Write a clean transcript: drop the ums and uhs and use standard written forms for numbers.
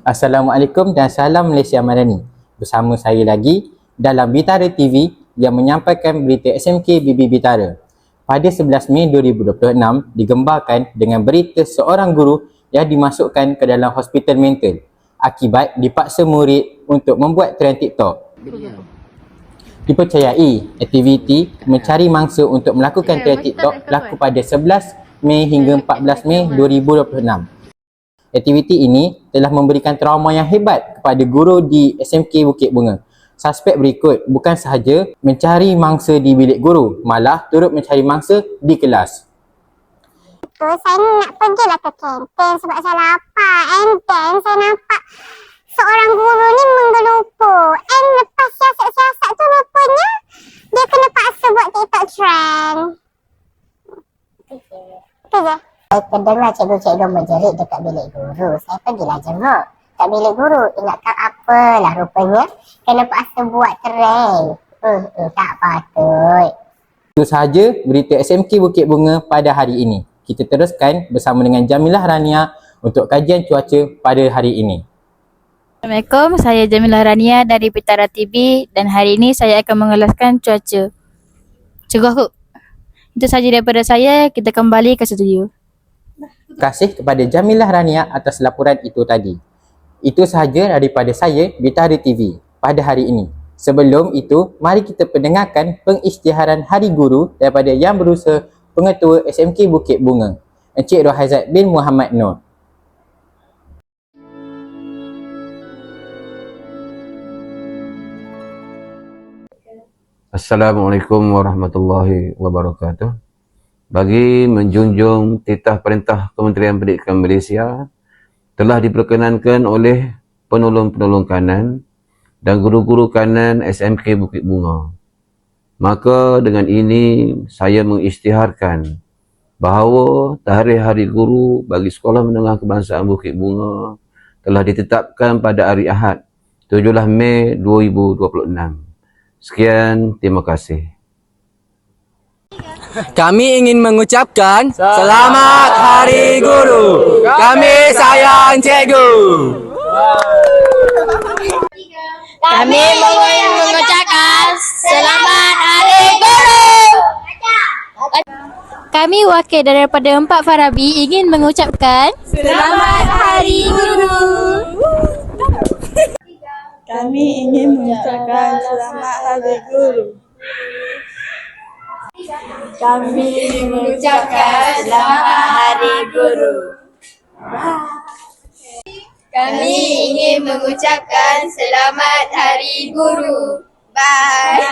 Assalamualaikum dan salam Malaysia Madani. Bersama saya lagi dalam Bitara TV yang menyampaikan berita SMK BB Bitara. Pada 11 Mei 2026 digembarkan dengan berita seorang guru yang dimasukkan ke dalam hospital mental akibat dipaksa murid untuk membuat trend TikTok. Dipercayai aktiviti mencari mangsa untuk melakukan trend TikTok berlaku pada 11 Mei hingga 14 Mei 2026. Aktiviti ini telah memberikan trauma yang hebat kepada guru di SMK Bukit Bunga. Suspek berikut bukan sahaja mencari mangsa di bilik guru, malah turut mencari mangsa di kelas. Saya nak pergilah ke kantin sebab saya lapar. And then saya nampak seorang guru ni menggelupu. And lepas siasat-siasat tu rupanya dia kena paksa buat TikTok trend. Itu je. Saya terdengar cikgu-cikgu menjerit dekat bilik guru. Saya pergilah jenguk kat bilik guru. Ingatkan apalah rupanya kena paksa buat trend. Tak patut. Itu sahaja berita SMK Bukit Bunga pada hari ini. Kita teruskan bersama dengan Jamilah Rania untuk kajian cuaca pada hari ini. Assalamualaikum, saya Jamilah Rania dari Bitara TV dan hari ini saya akan mengelaskan cuaca. Cikgu aku. Itu sahaja daripada saya, kita kembali ke studio. Terima kasih kepada Jamilah Rania atas laporan itu tadi. Itu sahaja daripada saya, Bitara TV, pada hari ini. Sebelum itu, mari kita pendengarkan pengisytiharan Hari Guru daripada Yang Berusaha Pengetua SMK Bukit Bunga, Encik Rohaizat bin Muhammad Nur. Assalamualaikum warahmatullahi wabarakatuh. Bagi menjunjung titah perintah Kementerian Pendidikan Malaysia telah diperkenankan oleh penolong-penolong kanan dan guru-guru kanan SMK Bukit Bunga. Maka dengan ini saya mengisytiharkan bahawa Tarikh Hari Guru bagi Sekolah Menengah Kebangsaan Bukit Bunga telah ditetapkan pada hari Ahad 17 Mei 2026. Sekian, terima kasih. Kami ingin mengucapkan Selamat Hari Guru. Kami sayang cikgu. Kami ingin mengucapkan Selamat Hari Guru. Kami wakil daripada 4 Farabi ingin mengucapkan Selamat Hari Guru. Kami ingin mengucapkan Selamat Hari Guru. Kami ingin mengucapkan Selamat Hari Guru. Kami ingin mengucapkan Selamat Hari Guru. Bye.